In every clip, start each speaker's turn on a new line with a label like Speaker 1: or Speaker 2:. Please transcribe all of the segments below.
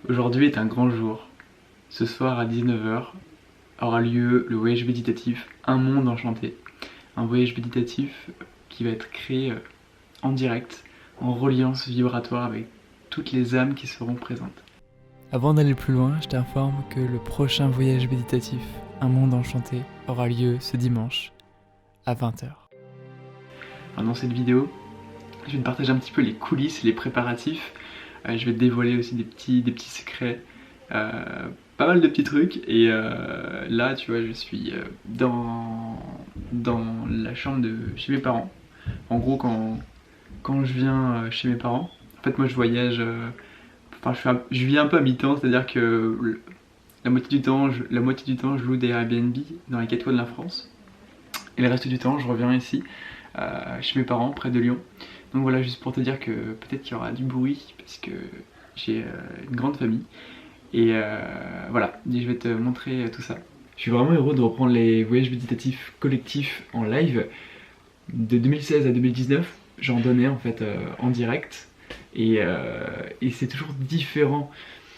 Speaker 1: Aujourd'hui est un grand jour. Ce soir à 19h aura lieu le voyage méditatif Un monde enchanté. Un voyage méditatif qui va être créé en direct, en reliance vibratoire avec toutes les âmes qui seront présentes.
Speaker 2: Avant d'aller plus loin, je t'informe que le prochain voyage méditatif Un monde enchanté aura lieu ce dimanche à 20h.
Speaker 1: Dans cette vidéo, je vais te partager un petit peu les coulisses, les préparatifs. Je vais te dévoiler aussi des petits secrets, pas mal de petits trucs. Et là, tu vois, je suis dans la chambre de chez mes parents. En gros, quand je viens chez mes parents, en fait, moi je voyage. Je vis un peu à mi-temps, c'est-à-dire que la moitié du temps, je loue des Airbnb dans les quatre coins de la France. Et le reste du temps, je reviens ici, chez mes parents, près de Lyon. Donc voilà, juste pour te dire que peut-être qu'il y aura du bruit, parce que j'ai une grande famille. Et voilà, et je vais te montrer tout ça. Je suis vraiment heureux de reprendre les voyages méditatifs collectifs en live. De 2016 à 2019, j'en donnais en fait en direct. Et c'est toujours différent.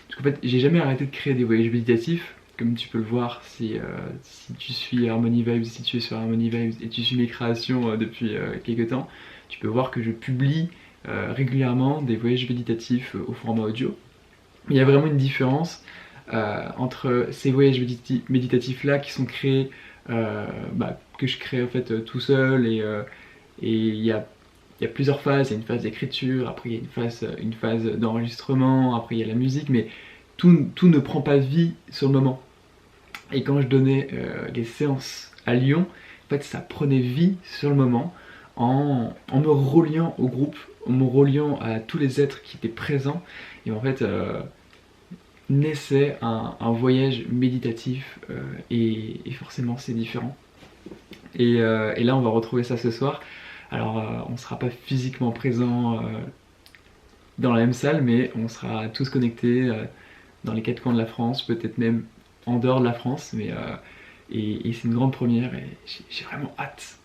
Speaker 1: Parce qu'en fait, j'ai jamais arrêté de créer des voyages méditatifs. Comme tu peux le voir, si tu suis Harmony Vibes, si tu es sur Harmony Vibes et tu suis mes créations depuis quelques temps, tu peux voir que je publie régulièrement des voyages méditatifs au format audio. Il y a vraiment une différence entre ces voyages méditatifs là qui sont créés, que je crée en fait tout seul, et il y a plusieurs phases. Il y a une phase d'écriture, après il y a une phase d'enregistrement, après il y a la musique, mais tout ne prend pas vie sur le moment. Et quand je donnais les séances à Lyon, en fait ça prenait vie sur le moment en me reliant au groupe, en me reliant à tous les êtres qui étaient présents. Et en fait, naissait un voyage méditatif, et forcément c'est différent. Et là on va retrouver ça ce soir. Alors on ne sera pas physiquement présent dans la même salle, mais on sera tous connectés dans les quatre coins de la France, peut-être même en dehors de la France, et c'est une grande première et j'ai vraiment hâte.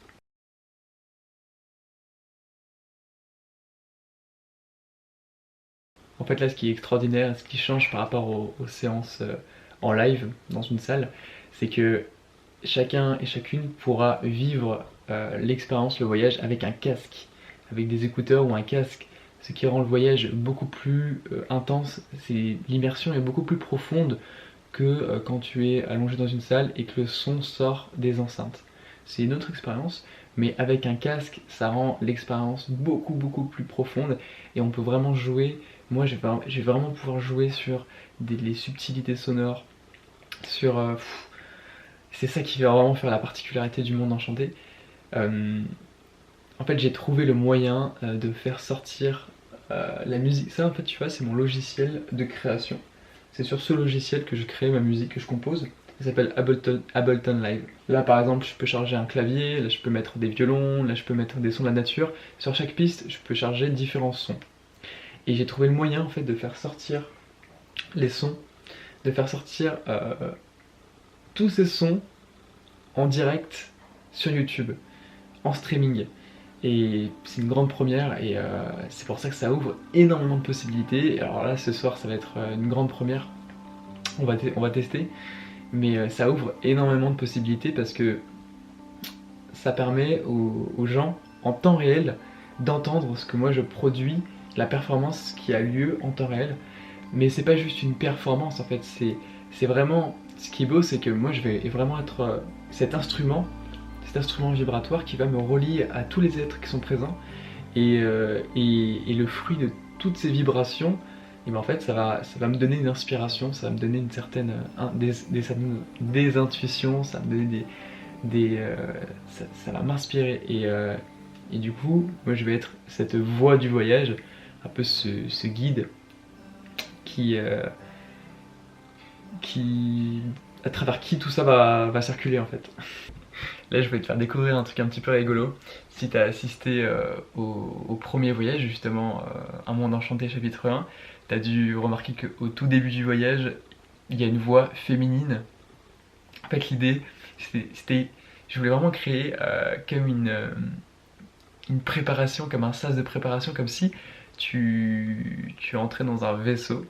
Speaker 1: En fait là, ce qui est extraordinaire, ce qui change par rapport aux séances en live dans une salle, c'est que chacun et chacune pourra vivre l'expérience, le voyage avec un casque, avec des écouteurs ou un casque, ce qui rend le voyage beaucoup plus intense. L'immersion est beaucoup plus profonde que quand tu es allongé dans une salle et que le son sort des enceintes. C'est une autre expérience, mais avec un casque, ça rend l'expérience beaucoup plus profonde et on peut vraiment jouer. Moi, je vais vraiment pouvoir jouer sur les subtilités sonores, sur c'est ça qui va vraiment faire la particularité du monde enchanté. Euh, En fait, j'ai trouvé le moyen de faire sortir la musique. Ça, en fait, tu vois, c'est mon logiciel de création. C'est sur ce logiciel que je crée ma musique, que je compose. Ça s'appelle Ableton Live. Là, par exemple, je peux charger un clavier, là, je peux mettre des violons, là, je peux mettre des sons de la nature. Sur chaque piste, je peux charger différents sons. Et j'ai trouvé le moyen, en fait, de faire sortir les sons, de faire sortir tous ces sons en direct sur YouTube, en streaming. Et c'est une grande première, et c'est pour ça que ça ouvre énormément de possibilités. Et alors là, ce soir, ça va être une grande première. On va tester, mais ça ouvre énormément de possibilités parce que ça permet aux gens en temps réel d'entendre ce que moi je produis, la performance qui a lieu en temps réel. Mais c'est pas juste une performance en fait, c'est vraiment. Ce qui est beau, c'est que moi je vais vraiment être cet instrument vibratoire qui va me relier à tous les êtres qui sont présents, et le fruit de toutes ces vibrations, et ben en fait ça va me donner une inspiration, ça va me donner une certaine des intuitions, ça va me donner ça va m'inspirer, et du coup moi je vais être cette voix du voyage, un peu ce guide qui, qui à travers qui tout ça va circuler en fait. Là, je vais te faire découvrir un truc un petit peu rigolo. Si tu as assisté au premier voyage, justement, Un monde enchanté chapitre 1, tu as dû remarquer qu'au tout début du voyage, il y a une voix féminine. En fait, l'idée, c'était. Je voulais vraiment créer comme une préparation, comme un sas de préparation, comme si tu entrais dans un vaisseau.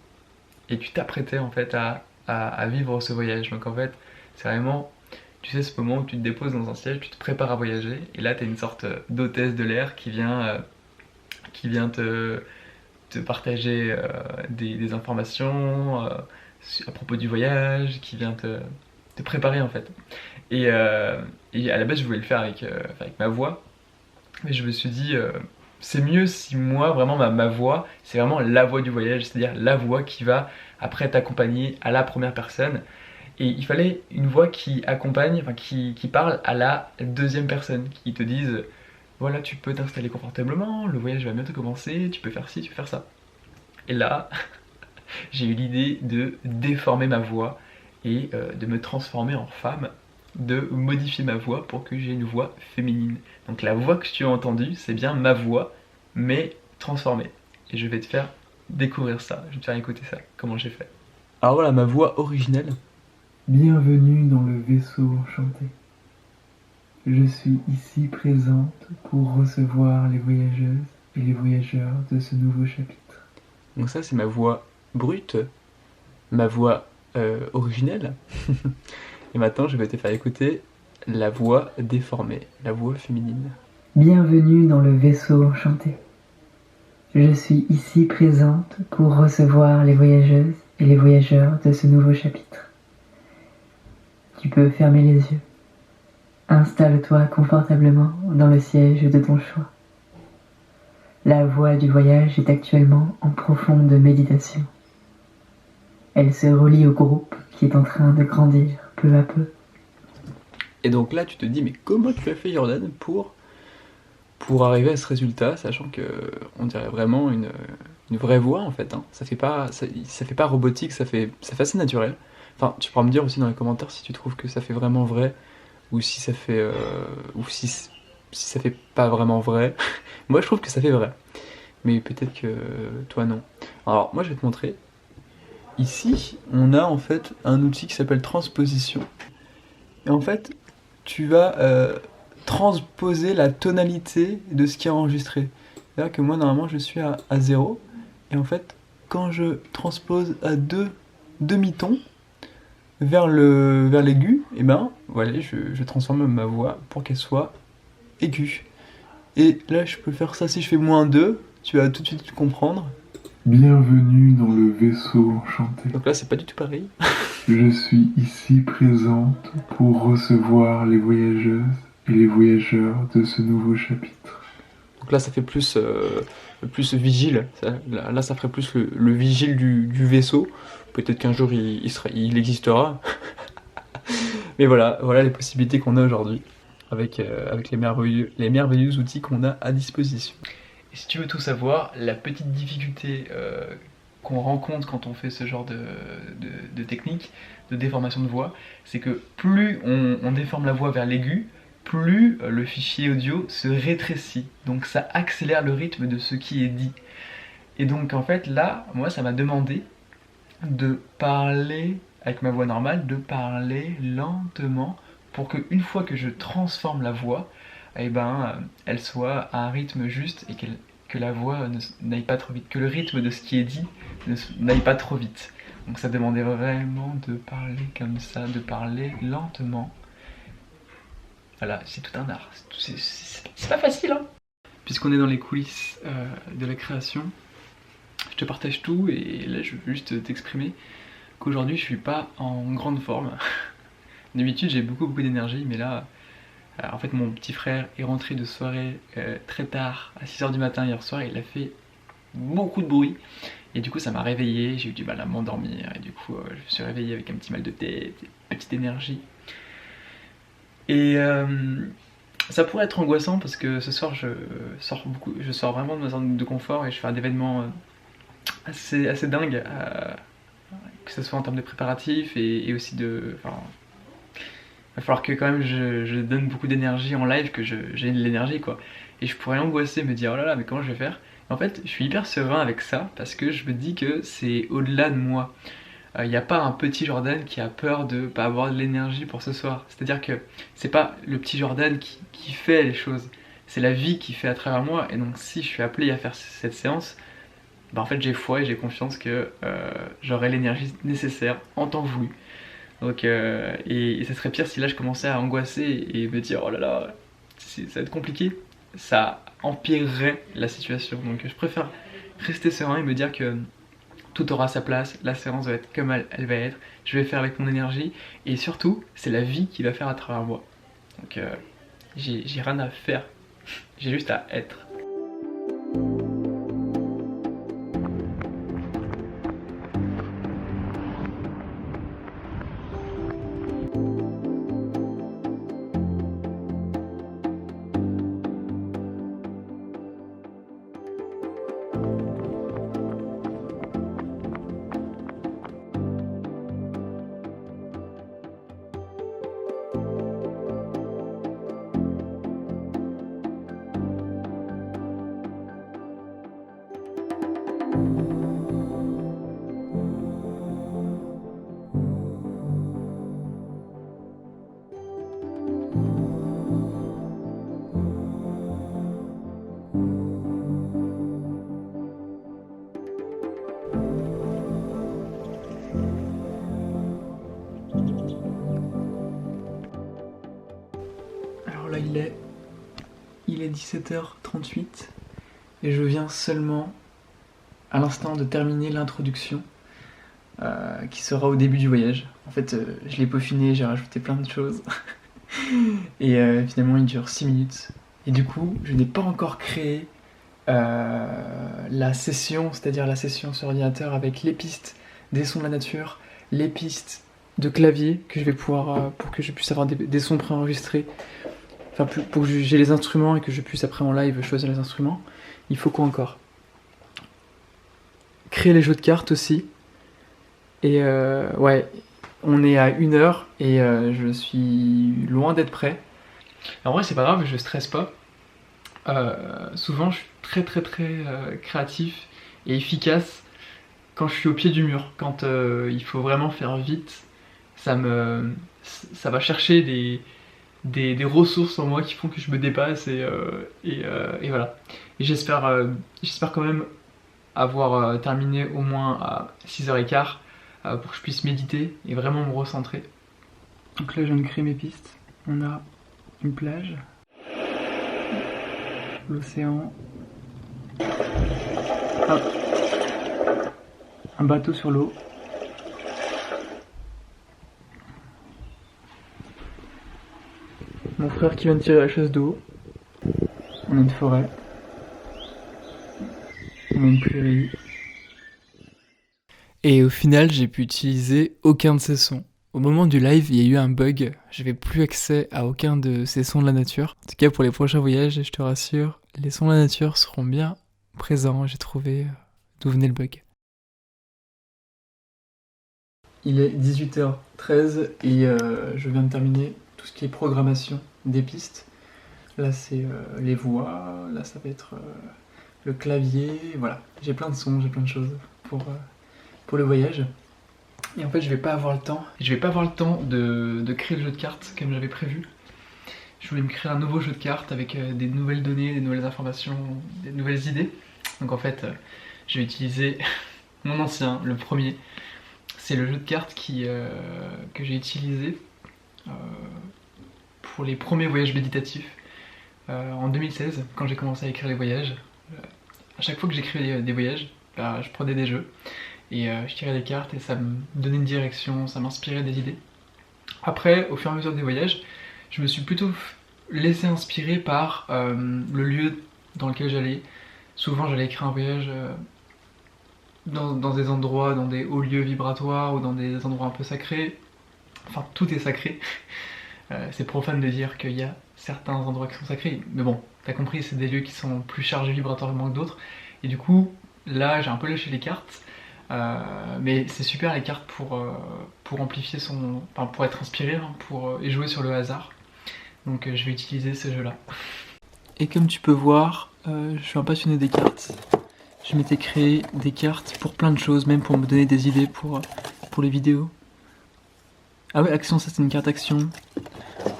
Speaker 1: et tu t'apprêtais en fait à vivre ce voyage. Donc en fait, c'est vraiment, tu sais, ce moment où tu te déposes dans un siège, tu te prépares à voyager, et là tu as une sorte d'hôtesse de l'air qui vient te partager des informations à propos du voyage, qui vient te préparer en fait. Et à la base, je voulais le faire avec ma voix, mais je me suis dit, c'est mieux si moi, vraiment, ma voix, c'est vraiment la voix du voyage, c'est-à-dire la voix qui va après t'accompagner à la première personne. Et il fallait une voix qui accompagne, enfin qui parle à la deuxième personne, qui te dise, voilà, tu peux t'installer confortablement, le voyage va bientôt commencer, tu peux faire ci, tu peux faire ça. Et là, j'ai eu l'idée de déformer ma voix et de me transformer en femme, de modifier ma voix pour que j'ai une voix féminine. Donc la voix que tu as entendue, c'est bien ma voix, mais transformée. Et je vais te faire découvrir ça, je vais te faire écouter ça, comment j'ai fait. Alors voilà, ma voix originelle.
Speaker 2: Bienvenue dans le vaisseau enchanté. Je suis ici présente pour recevoir les voyageuses et les voyageurs de ce nouveau chapitre.
Speaker 1: Donc ça, c'est ma voix brute, ma voix originelle. Et maintenant, je vais te faire écouter la voix déformée, la voix féminine.
Speaker 2: Bienvenue dans le vaisseau enchanté. Je suis ici présente pour recevoir les voyageuses et les voyageurs de ce nouveau chapitre. Tu peux fermer les yeux. Installe-toi confortablement dans le siège de ton choix. La voie du voyage est actuellement en profonde méditation. Elle se relie au groupe qui est en train de grandir peu à peu.
Speaker 1: Et donc là, tu te dis, mais comment tu as fait, Jordan, pour arriver à ce résultat, sachant que on dirait vraiment une vraie voix en fait. Hein. Ça fait pas robotique, ça fait assez naturel. Enfin, tu pourras me dire aussi dans les commentaires si tu trouves que ça fait vraiment vrai ou si ça fait si ça fait pas vraiment vrai. Moi, je trouve que ça fait vrai, mais peut-être que toi non. Alors, moi, je vais te montrer. Ici, on a en fait un outil qui s'appelle transposition. Et en fait, tu vas transposer la tonalité de ce qui est enregistré. C'est-à-dire que moi, normalement, je suis à 0. Et en fait, quand je transpose à deux demi-tons vers l'aigu, et ben, voilà, je transforme ma voix pour qu'elle soit aiguë. Et là, je peux faire ça si je fais -2, tu vas tout de suite comprendre.
Speaker 2: Bienvenue dans le vaisseau enchanté.
Speaker 1: Donc là, c'est pas du tout pareil.
Speaker 2: Je suis ici présente pour recevoir les voyageuses et les voyageurs de ce nouveau chapitre.
Speaker 1: Donc là, ça fait plus vigile. Là, ça ferait plus le vigile du vaisseau. Peut-être qu'un jour, il existera. Mais voilà les possibilités qu'on a aujourd'hui avec les merveilleux outils qu'on a à disposition. Et si tu veux tout savoir, la petite difficulté qu'on rencontre quand on fait ce genre de technique de déformation de voix, c'est que plus on déforme la voix vers l'aigu, plus le fichier audio se rétrécit. Donc ça accélère le rythme de ce qui est dit. Et donc en fait là, moi ça m'a demandé de parler avec ma voix normale, de parler lentement pour qu'une fois que je transforme la voix, eh ben, elle soit à un rythme juste et que la voix n'aille pas trop vite, que le rythme de ce qui est dit n'aille pas trop vite. Donc ça demandait vraiment de parler comme ça, de parler lentement. Voilà, c'est tout un art. C'est pas facile, hein. Puisqu'on est dans les coulisses de la création, je te partage tout et là je veux juste t'exprimer qu'aujourd'hui je suis pas en grande forme. D'habitude j'ai beaucoup d'énergie, mais là, en fait mon petit frère est rentré de soirée très tard, à 6h du matin hier soir, et il a fait beaucoup de bruit. Et du coup ça m'a réveillé, j'ai eu du mal à m'endormir, et du coup je me suis réveillé avec un petit mal de tête, une petite énergie. Et ça pourrait être angoissant parce que ce soir je sors vraiment de ma zone de confort et je fais un événement assez dingue, que ce soit en termes de préparatifs et aussi de... Enfin, il va falloir que quand même je donne beaucoup d'énergie en live, que j'ai de l'énergie quoi. Et je pourrais angoisser, me dire oh là là mais comment je vais faire. En fait je suis hyper serein avec ça parce que je me dis que c'est au-delà de moi. Il n'y a pas un petit Jordan qui a peur de pas avoir de l'énergie pour ce soir. C'est-à-dire que c'est pas le petit Jordan qui fait les choses, c'est la vie qui fait à travers moi. Et donc si je suis appelé à faire cette séance, bah en fait j'ai foi et j'ai confiance que j'aurai l'énergie nécessaire en temps voulu. Donc, et ça serait pire si là je commençais à angoisser et me dire oh là là, ça va être compliqué. Ça empirerait la situation. Donc je préfère rester serein et me dire que tout aura sa place, la séance va être comme elle va être, je vais faire avec mon énergie et surtout c'est la vie qui va faire à travers moi. Donc j'ai rien à faire, j'ai juste à être. Alors là il est 17h38 et je viens seulement à l'instant de terminer l'introduction qui sera au début du voyage. En fait je l'ai peaufiné, j'ai rajouté plein de choses et finalement il dure 6 minutes. Et du coup je n'ai pas encore créé la session, c'est-à-dire la session sur ordinateur avec les pistes des sons de la nature, les pistes de clavier que je vais pouvoir, pour que je puisse avoir des sons préenregistrés, enfin pour que j'ai les instruments et que je puisse après en live choisir les instruments. Il faut quoi encore? Créer les jeux de cartes aussi. Et ouais, on est à 1 heure et je suis loin d'être prêt. En vrai c'est pas grave, je stresse pas. Souvent je suis très créatif et efficace quand je suis au pied du mur, quand il faut vraiment faire vite, ça va chercher des ressources en moi qui font que je me dépasse et voilà. Et j'espère quand même avoir terminé au moins à 6h15 pour que je puisse méditer et vraiment me recentrer. Donc là je viens de créer mes pistes, on a une plage, l'océan, un bateau sur l'eau, mon frère qui vient de tirer la chasse d'eau, on a une forêt, on a une prairie. Et au final, j'ai pu utiliser aucun de ces sons. Au moment du live, il y a eu un bug, j'avais plus accès à aucun de ces sons de la nature. En tout cas, pour les prochains voyages, je te rassure, les sons de la nature seront bien présents. J'ai trouvé d'où venait le bug. Il est 18h13 et je viens de terminer tout ce qui est programmation des pistes. Là, c'est les voix, là, ça va être le clavier, voilà. J'ai plein de sons, j'ai plein de choses pour le voyage. Et en fait, je vais pas avoir le temps. Je vais pas avoir le temps de créer le jeu de cartes comme j'avais prévu. Je voulais me créer un nouveau jeu de cartes avec des nouvelles données, des nouvelles informations, des nouvelles idées. Donc en fait, je vais utiliser mon ancien, le premier. C'est le jeu de cartes que j'ai utilisé pour les premiers voyages méditatifs en 2016, quand j'ai commencé à écrire les voyages. À chaque fois que j'écrivais des voyages, je prenais des jeux et je tirais des cartes et ça me donnait une direction, ça m'inspirait des idées. Après, au fur et à mesure des voyages, je me suis plutôt laissé inspirer par le lieu dans lequel j'allais. Souvent j'allais écrire un voyage dans des endroits, dans des hauts lieux vibratoires ou dans des endroits un peu sacrés. Enfin, tout est sacré. C'est profane de dire qu'il y a certains endroits qui sont sacrés, mais bon, t'as compris, c'est des lieux qui sont plus chargés vibratoirement que d'autres. Et du coup, là, j'ai un peu lâché les cartes. Mais c'est super les cartes pour amplifier enfin, pour être inspiré, hein, et jouer sur le hasard. Donc je vais utiliser ce jeu-là. Et comme tu peux voir, je suis un passionné des cartes. Je m'étais créé des cartes pour plein de choses, même pour me donner des idées pour les vidéos. Ah ouais, action, ça c'est une carte action.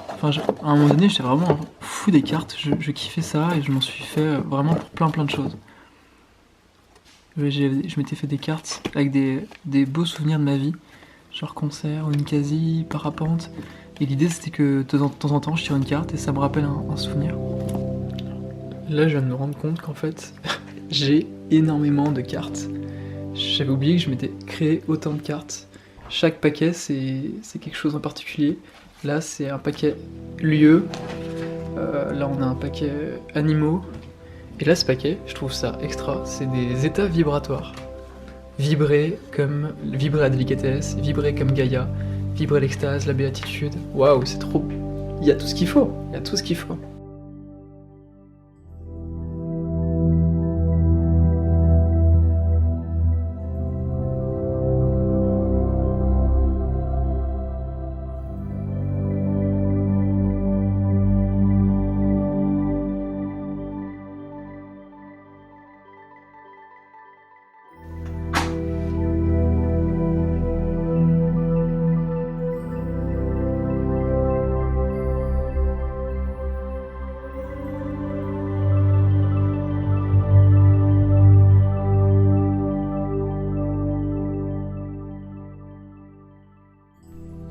Speaker 1: Enfin, à un moment donné, j'étais vraiment fou des cartes, je kiffais ça et je m'en suis fait vraiment pour plein de choses.
Speaker 3: Je m'étais fait des cartes avec des beaux souvenirs de ma vie, genre concert, Onikasi, parapente. Et l'idée c'était que de temps en temps je tire une carte et ça me rappelle un souvenir. Là je viens de me rendre compte qu'en fait j'ai énormément de cartes. J'avais oublié que je m'étais créé autant de cartes. Chaque paquet c'est quelque chose en particulier. Là c'est un paquet lieu, là on a un paquet animaux. Et là ce paquet, je trouve ça extra, c'est des états vibratoires. Vibrer la délicatesse, vibrer comme Gaïa, vibrer l'extase, la béatitude. Waouh, c'est trop... Il y a tout ce qu'il faut, il y a tout ce qu'il faut.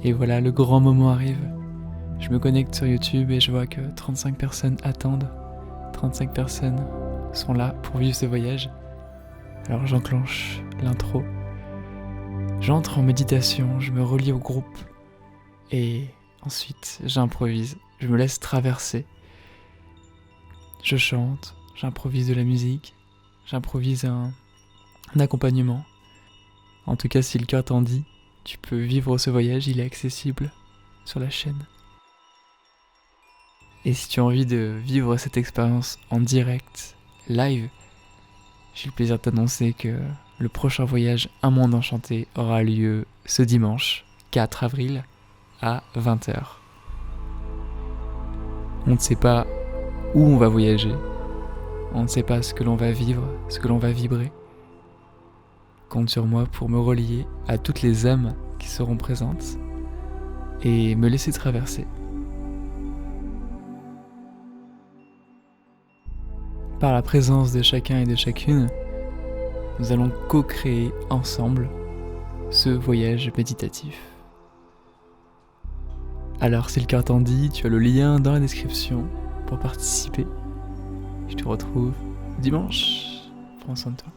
Speaker 3: Et voilà, le grand moment arrive. Je me connecte sur YouTube et je vois que 35 personnes attendent. 35 personnes sont là pour vivre ce voyage. Alors j'enclenche l'intro. J'entre en méditation, je me relie au groupe. Et ensuite, j'improvise. Je me laisse traverser. Je chante, j'improvise de la musique. J'improvise un accompagnement. En tout cas, si le cœur t'en dit, tu peux vivre ce voyage, il est accessible sur la chaîne. Et si tu as envie de vivre cette expérience en direct, live, j'ai le plaisir de t'annoncer que le prochain voyage Un Monde Enchanté aura lieu ce dimanche, 4 avril, à 20h. On ne sait pas où on va voyager, on ne sait pas ce que l'on va vivre, ce que l'on va vibrer. Compte sur moi pour me relier à toutes les âmes qui seront présentes et me laisser traverser. Par la présence de chacun et de chacune, nous allons co-créer ensemble ce voyage méditatif. Alors si le cœur t'en dit, tu as le lien dans la description pour participer. Je te retrouve dimanche. Prends soin de toi.